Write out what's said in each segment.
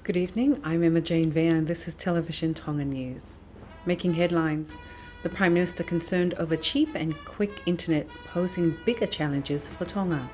Good evening, I'm Emma Jane Vea and this is Television Tonga News. Making headlines, the Prime Minister concerned over cheap and quick internet posing bigger challenges for Tonga.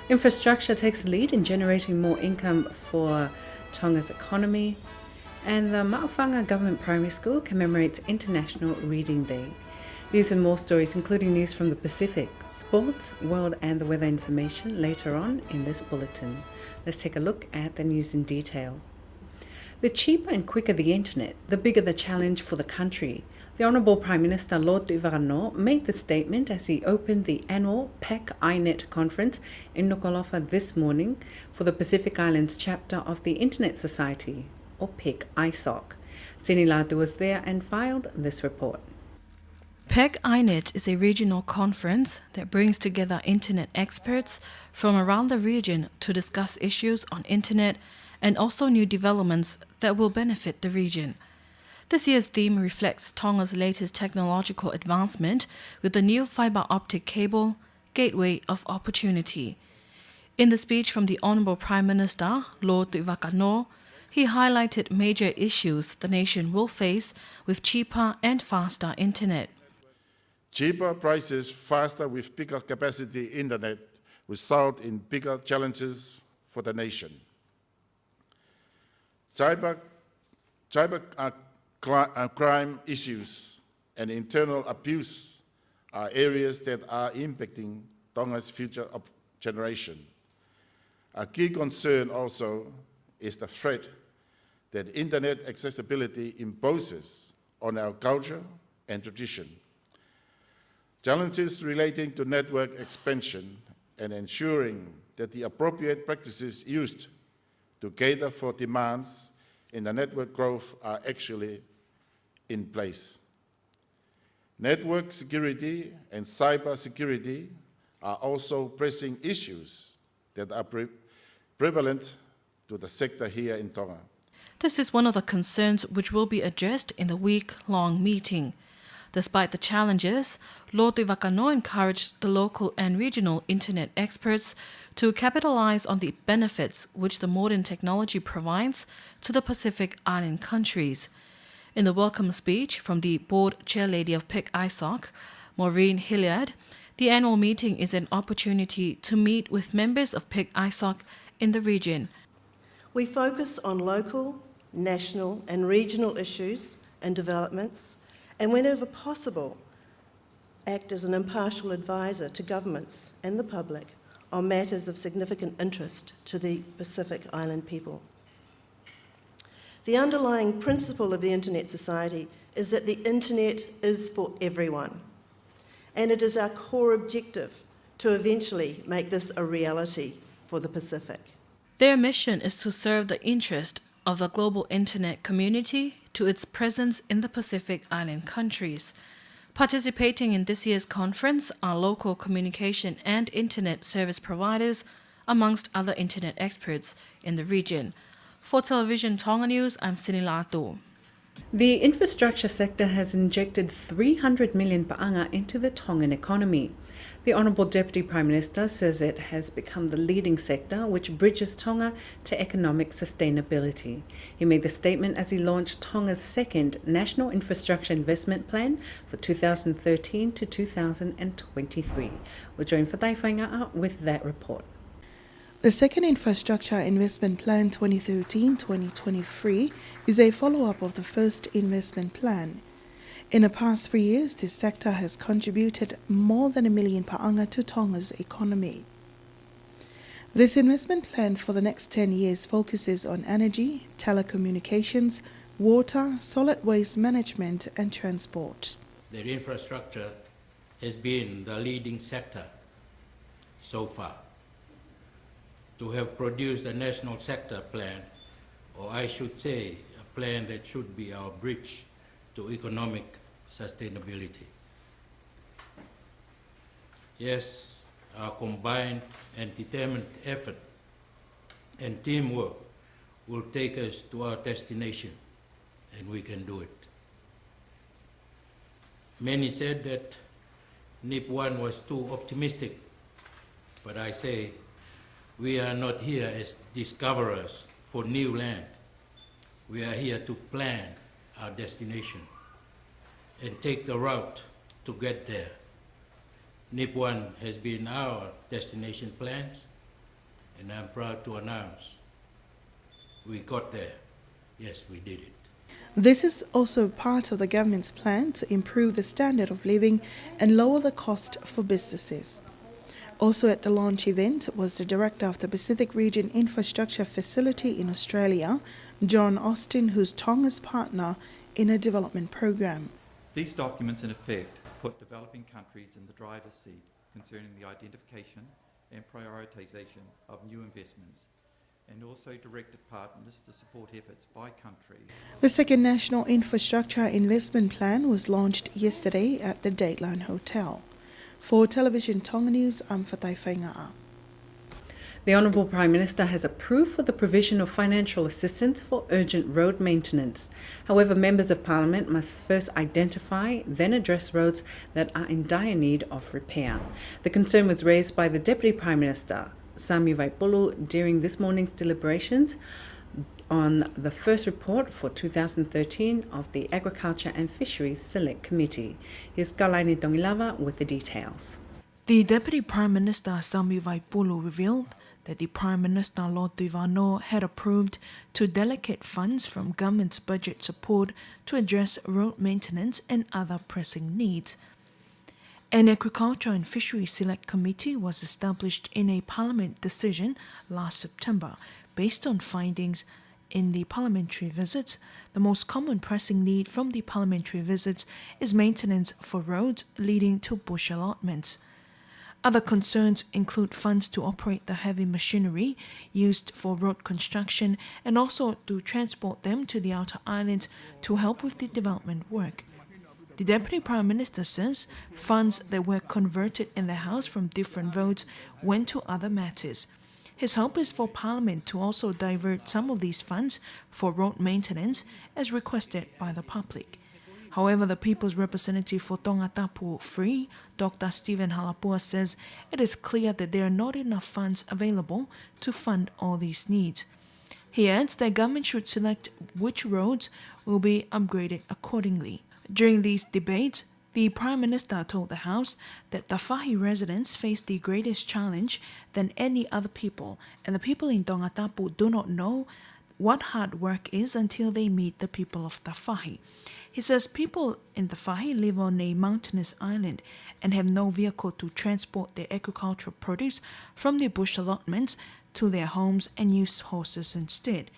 Infrastructure takes the lead in generating more income for Tonga's economy. And the Maofanga Government Primary School commemorates International Reading Day. These and more stories, including news from the Pacific, sports, world and the weather information later on in this bulletin. Let's take a look at the news in detail. The cheaper and quicker the internet, the bigger the challenge for the country. The Honourable Prime Minister Lord Ivanganor made the statement as he opened the annual PEC INET conference in Nuku'alofa this morning for the Pacific Islands chapter of the Internet Society, or PIC ISOC. Sini Ladu was there and filed this report. PEC INET is a regional conference that brings together internet experts from around the region to discuss issues on internet and also new developments that will benefit the region. This year's theme reflects Tonga's latest technological advancement with the new fibre optic cable, Gateway of Opportunity. In the speech from the Honourable Prime Minister, Lord Ivanganor, he highlighted major issues the nation will face with cheaper and faster internet. Cheaper prices, faster with bigger capacity internet result in bigger challenges for the nation. Cyber crime issues and internal abuse are areas that are impacting Tonga's future generation. A key concern also is the threat that internet accessibility imposes on our culture and tradition. Challenges relating to network expansion and ensuring that the appropriate practices used to cater for demands in the network growth are actually in place. Network security and cyber security are also pressing issues that are prevalent to the sector here in Tonga. This is one of the concerns which will be addressed in the week-long meeting. Despite the challenges, Lord Ivanganor encouraged the local and regional internet experts to capitalize on the benefits which the modern technology provides to the Pacific Island countries. In the welcome speech from the board chairlady of PIC ISOC, Maureen Hilliard, the annual meeting is an opportunity to meet with members of PIC ISOC in the region. We focus on local, national and regional issues and developments, and whenever possible, act as an impartial advisor to governments and the public on matters of significant interest to the Pacific Island people. The underlying principle of the Internet Society is that the Internet is for everyone, and it is our core objective to eventually make this a reality for the Pacific. Their mission is to serve the interest of the global internet community to its presence in the Pacific Island countries. Participating in this year's conference are local communication and internet service providers, amongst other internet experts in the region. For Television Tonga News, I'm Sini Latu. The infrastructure sector has injected 300 million pa'anga into the Tongan economy. The Honourable Deputy Prime Minister says it has become the leading sector which bridges Tonga to economic sustainability. He made the statement as he launched Tonga's second National Infrastructure Investment Plan for 2013 to 2023. We'll join Fatai Whainga'a with that report. The second Infrastructure Investment Plan 2013-2023 is a follow-up of the first investment plan. In the past 3 years, this sector has contributed more than 1 million pa'anga to Tonga's economy. This investment plan for the next 10 years focuses on energy, telecommunications, water, solid waste management and transport. The infrastructure has been the leading sector so far. To have produced a national sector plan, or I should say a plan that should be our bridge to economic sustainability. Yes, our combined and determined effort and teamwork will take us to our destination, and we can do it. Many said that NIP 1 was too optimistic, but I say we are not here as discoverers for new land. We are here to plan our destination and take the route to get there. NIP1 has been our destination plans, and I'm proud to announce we got there. Yes, we did it. This is also part of the government's plan to improve the standard of living and lower the cost for businesses. Also at the launch event was the director of the Pacific Region Infrastructure Facility in Australia, John Austin, who's Tonga's partner in a development program. These documents, in effect, put developing countries in the driver's seat concerning the identification and prioritisation of new investments, and also directed partners to support efforts by countries. The second National Infrastructure Investment Plan was launched yesterday at the Dateline Hotel. For Television Tonga News, I'm Fatai Whaingaa. The Honourable Prime Minister has approved for the provision of financial assistance for urgent road maintenance. However, members of Parliament must first identify, then address roads that are in dire need of repair. The concern was raised by the Deputy Prime Minister, Sami Vaipulu, during this morning's deliberations on the first report for 2013 of the Agriculture and Fisheries Select Committee. Here's Kalaini Tongilava with the details. The Deputy Prime Minister Sami Vaipulu revealed that the Prime Minister Lord Tuivano had approved to delegate funds from government's budget support to address road maintenance and other pressing needs. An Agriculture and Fisheries Select Committee was established in a Parliament decision last September based on findings in the parliamentary visits. The most common pressing need from the parliamentary visits is maintenance for roads leading to bush allotments. Other concerns include funds to operate the heavy machinery used for road construction and also to transport them to the outer islands to help with the development work. The Deputy Prime Minister says funds that were converted in the House from different votes went to other matters. His hope is for Parliament to also divert some of these funds for road maintenance as requested by the public. However, the People's Representative for Tongatapu Free, Dr. Stephen Halapua, says it is clear that there are not enough funds available to fund all these needs. He adds that government should select which roads will be upgraded accordingly. During these debates, the Prime Minister told the House that Tafahi residents face the greatest challenge than any other people, and the people in Tongatapu do not know what hard work is until they meet the people of Tafahi. He says people in Tafahi live on a mountainous island and have no vehicle to transport their agricultural produce from their bush allotments to their homes and use horses instead.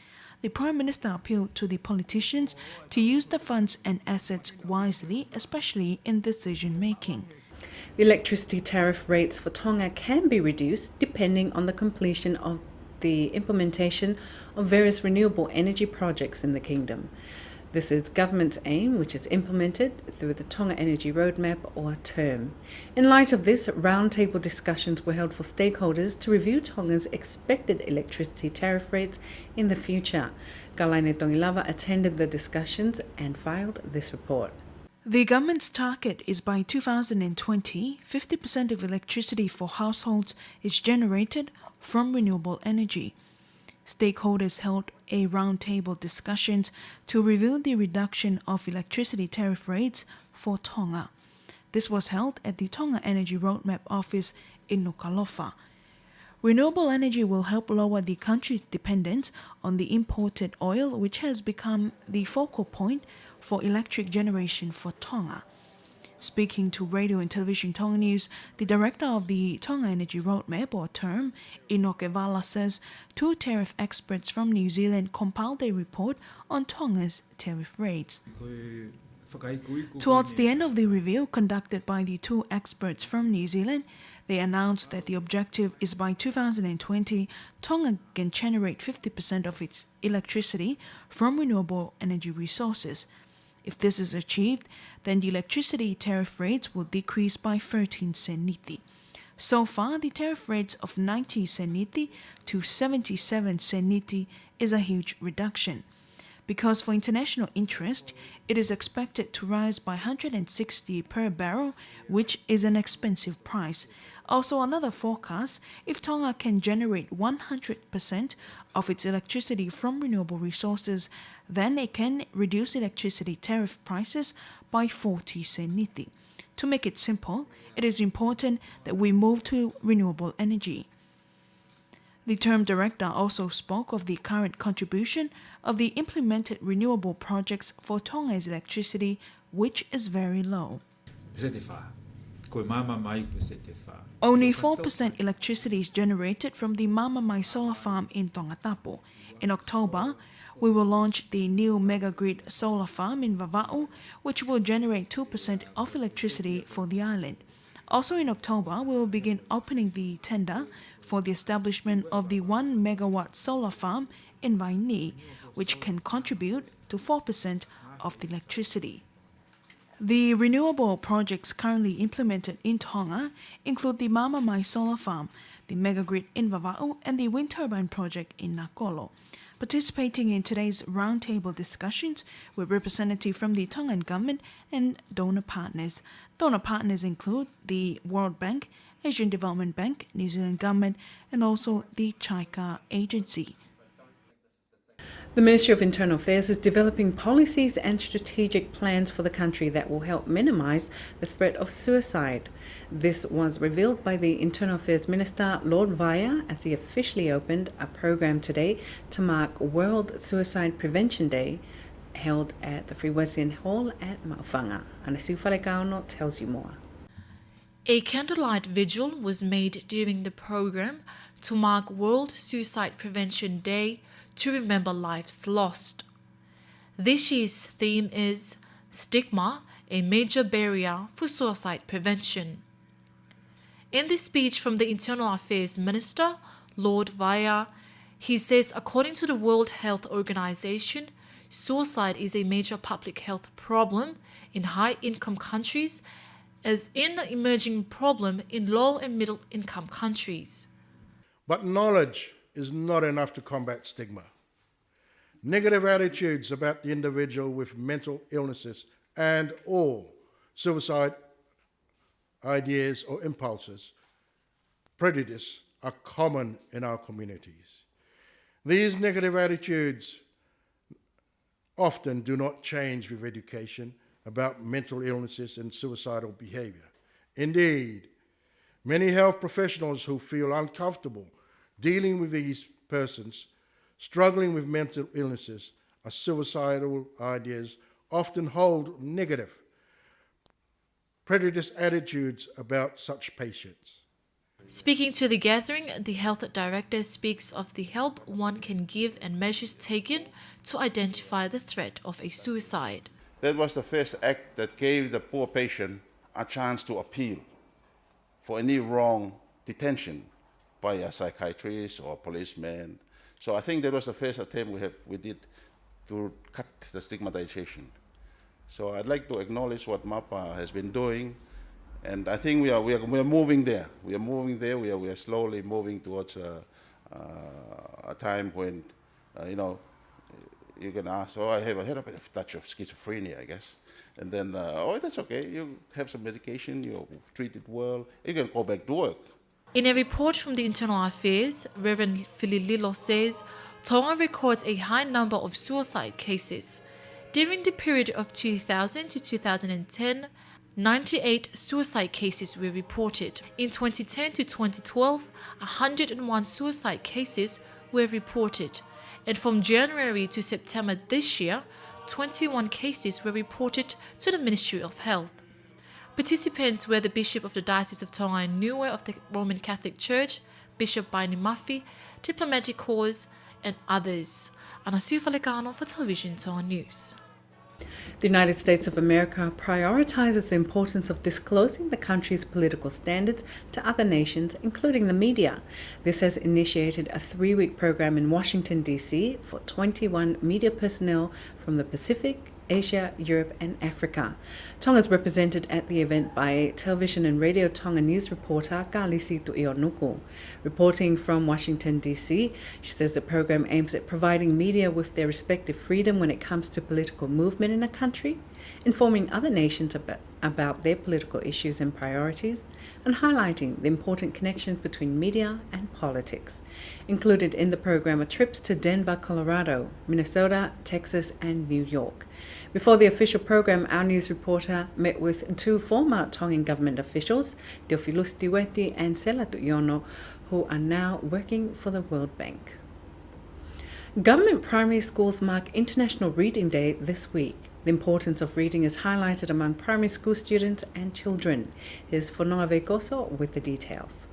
The Prime Minister appealed to the politicians to use the funds and assets wisely, especially in decision making. The electricity tariff rates for Tonga can be reduced depending on the completion of the implementation of various renewable energy projects in the kingdom. This is government's aim, which is implemented through the Tonga Energy Roadmap, or TERM. In light of this, roundtable discussions were held for stakeholders to review Tonga's expected electricity tariff rates in the future. Kalaine Tongilava attended the discussions and filed this report. The government's target is by 2020, 50% of electricity for households is generated from renewable energy. Stakeholders held a roundtable discussions to review the reduction of electricity tariff rates for Tonga. This was held at the Tonga Energy Roadmap office in Nuku'alofa. Renewable energy will help lower the country's dependence on the imported oil, which has become the focal point for electric generation for Tonga. Speaking to Radio and Television Tonga News, the director of the Tonga Energy Roadmap, or TERM, Inoke Vala, says 2 tariff experts from New Zealand compiled a report on Tonga's tariff rates. Towards the end of the review conducted by the 2 experts from New Zealand, they announced that the objective is by 2020, Tonga can generate 50% of its electricity from renewable energy resources. If this is achieved, then the electricity tariff rates will decrease by 13 seniti. So far, the tariff rates of 90 seniti to 77 seniti is a huge reduction. Because for international interest, it is expected to rise by 160 per barrel, which is an expensive price. Also, another forecast, if Tonga can generate 100% of its electricity from renewable resources, then it can reduce electricity tariff prices by 40 seniti. To make it simple, it is important that we move to renewable energy. The term director also spoke of the current contribution of the implemented renewable projects for Tonga's electricity, which is very low. Only 4% electricity is generated from the Mama Mai solar farm in Tongatapu. In October, we will launch the new Megagrid solar farm in Vava'u, which will generate 2% of electricity for the island. Also in October, we will begin opening the tender for the establishment of the 1 megawatt solar farm in Vaini, which can contribute to 4% of the electricity. The renewable projects currently implemented in Tonga include the Mama Mai solar farm, the Megagrid in Vava'u, and the wind turbine project in Nakolo. Participating in today's roundtable discussions were representatives from the Tongan government and donor partners. Donor partners include the World Bank, Asian Development Bank, New Zealand government, and also the JICA agency. The Ministry of Internal Affairs is developing policies and strategic plans for the country that will help minimise the threat of suicide. This was revealed by the Internal Affairs Minister, Lord Vaya, as he officially opened a program today to mark World Suicide Prevention Day, held at the Free Wesleyan Hall at Maufanga. Anasiu Falekauno tells you more. A candlelight vigil was made during the program to mark World Suicide Prevention Day to remember lives lost. This year's theme is Stigma, a Major Barrier for Suicide Prevention. In the speech from the Internal Affairs Minister, Lord Vaya, he says according to the World Health Organization, suicide is a major public health problem in high-income countries as an emerging problem in low and middle-income countries. But knowledge is not enough to combat stigma. Negative attitudes about the individual with mental illnesses and/or suicide ideas or impulses, prejudice, are common in our communities. These negative attitudes often do not change with education about mental illnesses and suicidal behaviour. Indeed, many health professionals who feel uncomfortable dealing with these persons struggling with mental illnesses or suicidal ideas often hold negative, prejudiced attitudes about such patients. Speaking to the gathering, the health director speaks of the help one can give and measures taken to identify the threat of a suicide. That was the first act that gave the poor patient a chance to appeal for any wrong detention by a psychiatrist or a policeman. So I think that was the first attempt we did to cut the stigmatization. So I'd like to acknowledge what MAPA has been doing, and I think we are moving there. We are slowly moving towards a time when you can ask, I had a bit of touch of schizophrenia, I guess. And then, that's okay. You have some medication, you're treated well, you can go back to work. In a report from the Internal Affairs, Reverend Filililo says Tonga records a high number of suicide cases. During the period of 2000 to 2010, 98 suicide cases were reported. In 2010 to 2012, 101 suicide cases were reported. And from January to September this year, 21 cases were reported to the Ministry of Health. Participants were the Bishop of the Diocese of Tonga and Niue of the Roman Catholic Church, Bishop Baini Mafi, Diplomatic Corps, and others. Anasiu Falekano for Television Tonga News. The United States of America prioritizes the importance of disclosing the country's political standards to other nations, including the media. This has initiated a 3-week program in Washington, D.C. for 21 media personnel from the Pacific, Asia, Europe and Africa. Tonga is represented at the event by television and radio Tonga news reporter Kalisi Tuionuku. Reporting from Washington, D.C., she says the program aims at providing media with their respective freedom when it comes to political movement movement in a country, informing other nations about their political issues and priorities, and highlighting the important connections between media and politics. Included in the program are trips to Denver, Colorado, Minnesota, Texas, and New York. Before the official program, our news reporter met with two former Tongan government officials, Teofilus Tiweti and Sela Tuiono, who are now working for the World Bank. Government primary schools mark International Reading Day this week. The importance of reading is highlighted among primary school students and children. Here's Fonoa Vekoso with the details.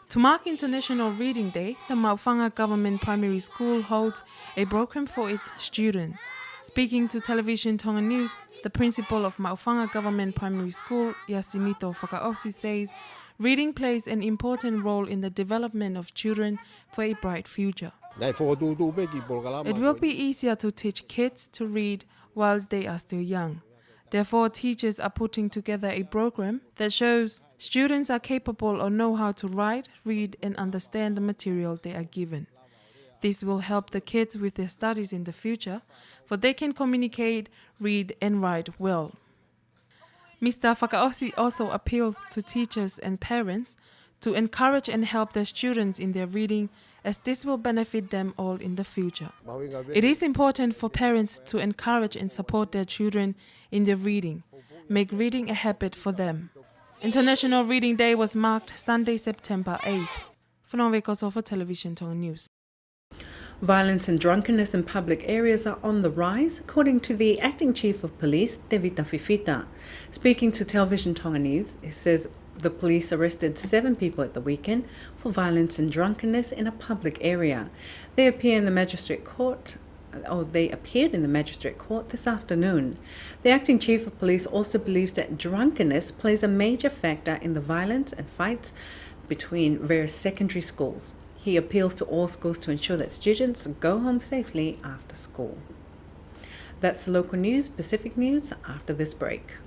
To mark International Reading Day, the Maufanga Government Primary School holds a program for its students. Speaking to Television Tongan News, the principal of Maufanga Government Primary School, Yasimito Whakaosi, says reading plays an important role in the development of children for a bright future. It will be easier to teach kids to read while they are still young. Therefore, teachers are putting together a program that shows students are capable or know how to write, read, and understand the material they are given. This will help the kids with their studies in the future, for they can communicate, read, and write well. Mr. Whakaosi also appeals to teachers and parents to encourage and help their students in their reading, as this will benefit them all in the future. It is important for parents to encourage and support their children in their reading, make reading a habit for them. International Reading Day was marked Sunday, September 8th. Fonoa Vekoso for Television Tongan News. Violence and drunkenness in public areas are on the rise, according to the Acting Chief of Police, Tevita Fifita. Speaking to Television Tongan News, he says the police arrested 7 people at the weekend for violence and drunkenness in a public area. They appeared in the magistrate court this afternoon. The Acting Chief of Police also believes that drunkenness plays a major factor in the violence and fights between various secondary schools. He appeals to all schools to ensure that students go home safely after school. That's the local news, Pacific News, after this break.